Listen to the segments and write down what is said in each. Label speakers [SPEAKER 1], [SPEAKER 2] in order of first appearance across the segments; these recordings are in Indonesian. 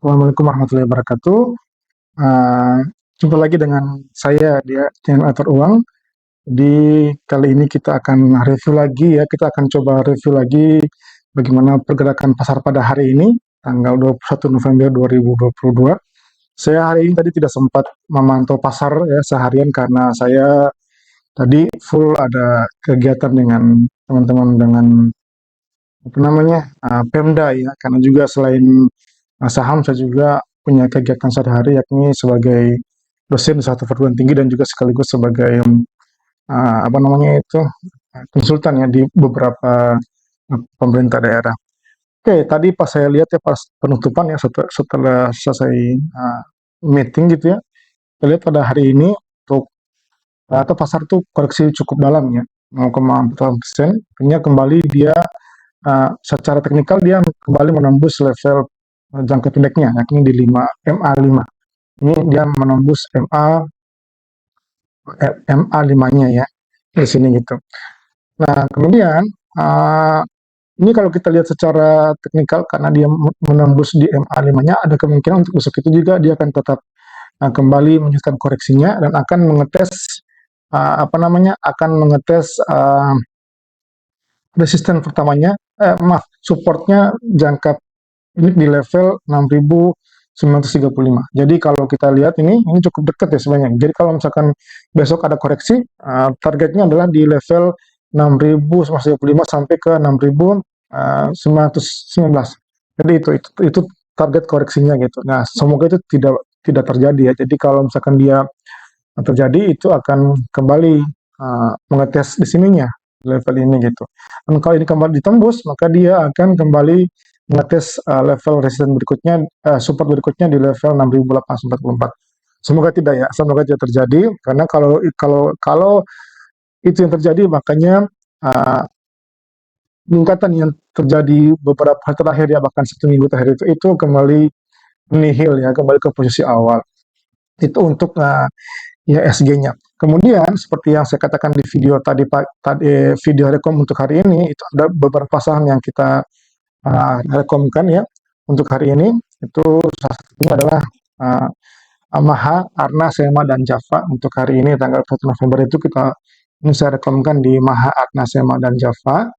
[SPEAKER 1] Assalamualaikum warahmatullahi wabarakatuh. Eh, Jumpa lagi dengan saya di channel Atur Uang. Di kali ini kita akan review lagi ya, kita akan coba review lagi bagaimana pergerakan pasar pada hari ini, tanggal 21 November 2022. Saya hari ini tadi tidak sempat memantau pasar ya seharian karena saya tadi full ada kegiatan dengan teman-teman dengan apa namanya Pemda ya, karena juga selain saham saya juga punya kegiatan sehari-hari yakni sebagai dosen di satu perguruan tinggi dan juga sekaligus sebagai apa namanya itu konsultan ya di beberapa pemerintah daerah. Oke, tadi pas saya lihat ya pas penutupan ya setelah selesai meeting gitu ya, saya lihat pada hari ini untuk atau pasar tuh koreksi cukup dalam ya, 0,4%. Artinya kembali dia secara teknikal dia kembali menembus level jangka pendeknya yakni di 5 MA5. Ini dia menembus MA5-nya ya di sini gitu. Nah, kemudian uh, ini kalau kita lihat secara teknikal karena dia menembus di MA5-nya ada kemungkinan untuk besok itu juga dia akan tetap kembali melanjutkan koreksinya dan akan mengetes apa namanya akan mengetes resisten pertamanya maaf supportnya jangka ini di level 6.935. Jadi kalau kita lihat ini cukup dekat ya sebenarnya. Jadi kalau misalkan besok ada koreksi, targetnya adalah di level 6.935 sampai ke 6.919. Jadi itu target koreksinya gitu. Nah, semoga itu tidak terjadi ya. Jadi kalau misalkan dia terjadi itu akan kembali mengetes di sininya level ini gitu. Dan kalau ini kembali ditembus maka dia akan kembali mengetes level resisten berikutnya, support berikutnya di level 6.844. Semoga tidak ya, semoga tidak terjadi karena kalau itu yang terjadi makanya uh, peningkatan yang terjadi beberapa hari terakhir ya bahkan 1 minggu terakhir itu kembali nihil ya, kembali ke posisi awal. Itu untuk IHSG-nya. Kemudian seperti yang saya katakan di video tadi video rekom untuk hari ini itu ada beberapa saham yang kita rekomkan ya untuk hari ini. Itu salah satunya adalah uh, Amaha, Arna, Sema, dan Java. Untuk hari ini tanggal 1 November itu ini saya rekomkan di Maha, Arna, Sema, dan Java.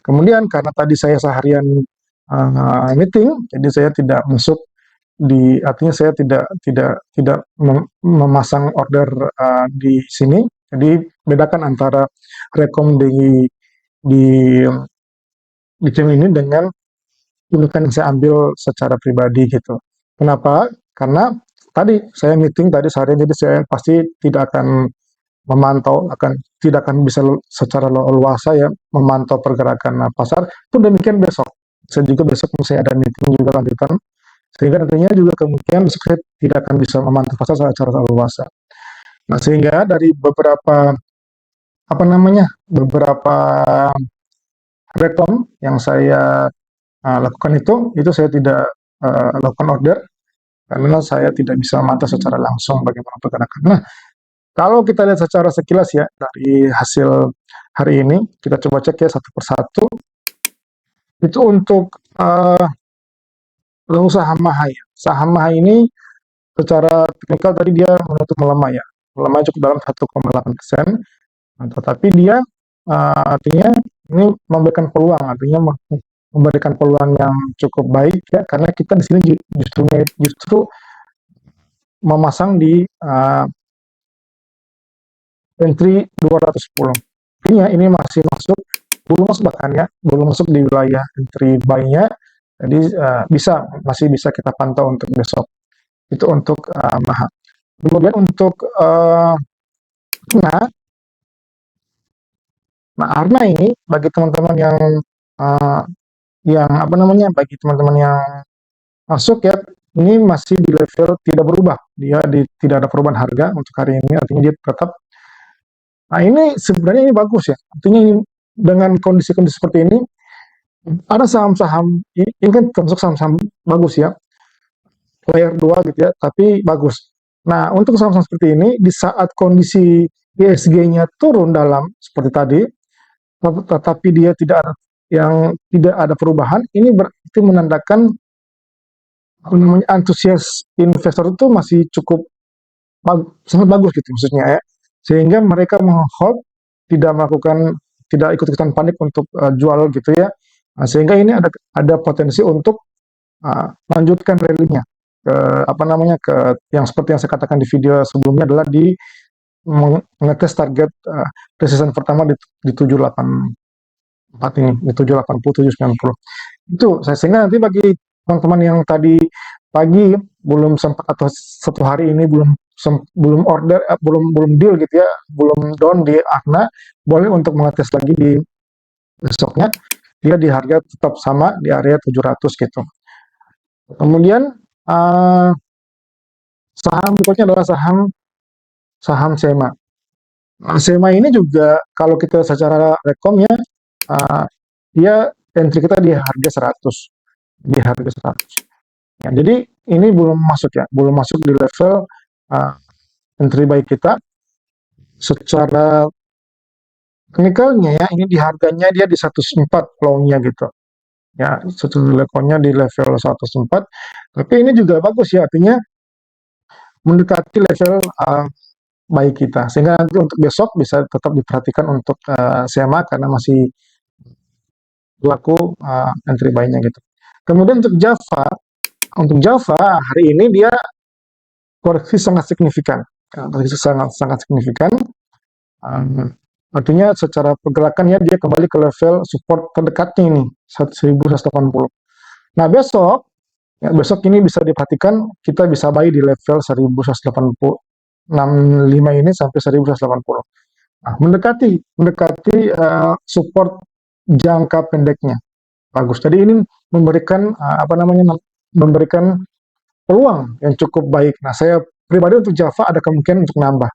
[SPEAKER 1] Kemudian karena tadi saya seharian meeting, jadi saya tidak masuk artinya saya tidak memasang order di sini. Jadi bedakan antara rekom di di channel ini dengan tuntutan yang saya ambil secara pribadi gitu. Kenapa? Karena tadi saya meeting tadi seharian, jadi saya pasti tidak akan memantau, tidak akan bisa secara luasa ya memantau pergerakan pasar. Pun demikian besok. Saya juga besok saya ada meeting juga lanjutan, sehingga nantinya juga kemungkinan besok saya tidak akan bisa memantau pasar secara luasa. Nah, sehingga dari beberapa apa namanya beberapa rekom yang saya lakukan itu saya tidak lakukan order karena saya tidak bisa memantau secara langsung bagaimana pergerakan. Nah, kalau kita lihat secara sekilas ya dari hasil hari ini, kita coba cek ya satu persatu. Itu untuk saham Maha ya. Saham Maha ini secara teknikal tadi dia menutup melemah ya. Melemah cukup dalam 1,8%. Nah, tetapi dia artinya ini memberikan peluang, artinya memberikan peluang yang cukup baik ya karena kita di sini justru memasang di entry 210. Artinya ini masih masuk, belum masuk bahkan ya, belum masuk di wilayah entry buy-nya. Jadi masih bisa kita pantau untuk besok. Itu untuk Maha. Kemudian untuk Arna, Arna ini bagi teman-teman uh, yang apa namanya, bagi teman-teman yang masuk ya, ini masih di level tidak berubah. Tidak ada perubahan harga untuk hari ini, artinya dia tetap. Nah, ini sebenarnya ini bagus ya. Artinya dengan kondisi-kondisi seperti ini, ada saham-saham, ini kan termasuk saham-saham bagus ya, layer 2 gitu ya, tapi bagus. Nah, untuk saham-saham seperti ini, di saat kondisi ISG-nya turun dalam seperti tadi, tetapi dia tidak ada perubahan, ini berarti menandakan apa namanya, antusias investor itu masih cukup sangat bagus gitu maksudnya ya. Sehingga mereka meng-hold, tidak melakukan, tidak ikut-ikutan panik untuk jual gitu ya. Nah, sehingga ini ada potensi untuk lanjutkan rally-nya ke apa namanya, ke yang seperti yang saya katakan di video sebelumnya, adalah di mengetes target resistance pertama di 784 ini, di 780, 790. Itu saya, sehingga nanti bagi teman-teman yang tadi pagi belum sempat, atau satu hari ini belum order, belum belum deal gitu ya, belum down di Akna, boleh untuk mengetes lagi di besoknya, dia di harga tetap sama di area 700 gitu. Kemudian uh, saham berikutnya adalah saham saham SEMA. Nah, SEMA ini juga kalau kita secara rekomnya, uh, dia entry kita di harga 100, di harga 100. Ya, jadi ini belum masuk ya, belum masuk di level uh, entry buy kita. Secara teknikalnya ya, ini di harganya dia di 104 low-nya gitu. Ya, satu levelnya di level 104. Tapi ini juga bagus ya, artinya mendekati level buy kita. Sehingga nanti untuk besok bisa tetap diperhatikan untuk SEMA, karena masih berlaku entry buy-nya gitu. Kemudian untuk Java hari ini dia koreksi sangat signifikan. Koreksi sangat sangat signifikan. Um, Artinya secara pergerakannya dia kembali ke level support terdekatnya ini 1180. Nah, besok ini bisa diperhatikan, kita bisa buy di level 1185 ini sampai 1180. Nah, mendekati support jangka pendeknya. Bagus. Jadi ini memberikan apa namanya, memberikan peluang yang cukup baik. Nah, saya pribadi untuk Java ada kemungkinan untuk nambah,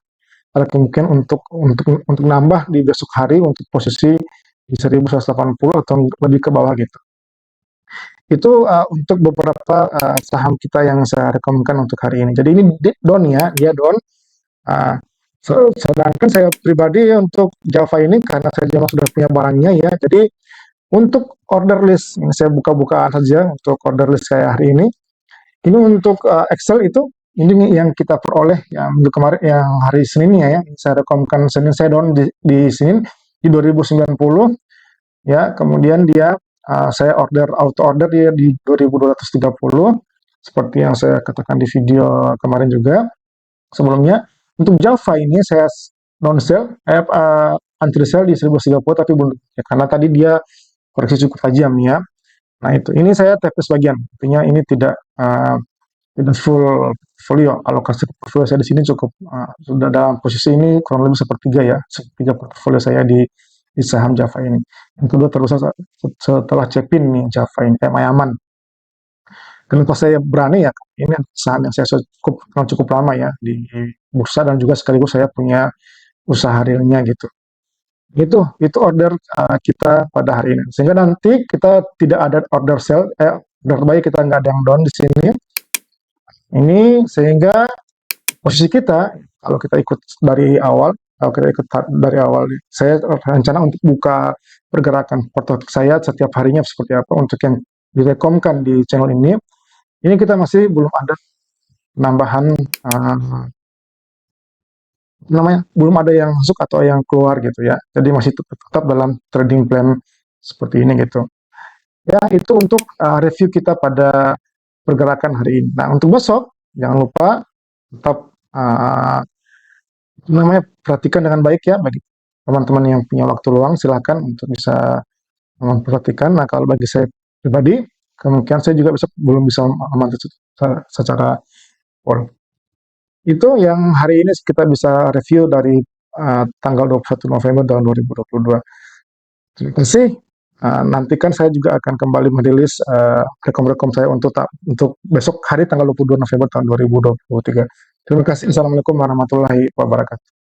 [SPEAKER 1] untuk nambah di besok hari untuk posisi di 1180 atau lebih ke bawah gitu. Itu untuk beberapa saham kita yang saya rekomendasikan untuk hari ini. Jadi ini down ya, dia down. Uh, Sedangkan saya pribadi untuk Java ini, karena saya memang sudah punya barangnya ya, jadi untuk order list ini saya buka-bukaan saja untuk order list saya hari ini. Ini untuk Excel itu, ini yang kita peroleh yang minggu kemarin, yang hari Seninnya ya. Saya rekomkan Senin, saya down di Senin di 2090 ya. Kemudian dia saya auto order dia di 2230 seperti yang saya katakan di video kemarin juga sebelumnya. Untuk Java ini saya non sell, anti sell di 1030, tapi belum ya, karena tadi dia koreksi cukup tajam ya. Nah itu, ini saya TP sebagian, artinya ini tidak full portfolio. Alokasi portfolio saya di sini cukup sudah dalam posisi ini kurang lebih sepertiga ya, sepertiga portfolio saya di saham Java ini. Yang kedua terbesar setelah Cepin nih Java ini, Mayaman. Kenapa saya berani ya? Ini saham yang saya cukup lama ya di bursa, dan juga sekaligus saya punya usaha realnya gitu. Itu order kita pada hari ini. Sehingga nanti kita tidak ada order sell, order buy kita nggak ada yang down di sini. Ini sehingga posisi kita, kalau kita ikut dari awal, saya rencana untuk buka pergerakan portofolio saya setiap harinya seperti apa untuk yang direkomkan di channel ini. Ini kita masih belum ada penambahan belum ada yang masuk atau yang keluar gitu ya. Jadi masih tetap dalam trading plan seperti ini gitu. Ya, itu untuk review kita pada pergerakan hari ini. Nah, untuk besok jangan lupa tetap perhatikan dengan baik ya, bagi teman-teman yang punya waktu luang silakan untuk bisa memperhatikan. Nah, kalau bagi saya pribadi, kemungkinan saya juga belum bisa memantau secara full. Itu yang hari ini kita bisa review dari tanggal 21 November tahun 2022. Terima kasih. Nantikan saya juga akan kembali merilis rekom-rekom saya untuk besok hari tanggal 22 November tahun 2023. Terima kasih. Assalamualaikum warahmatullahi wabarakatuh.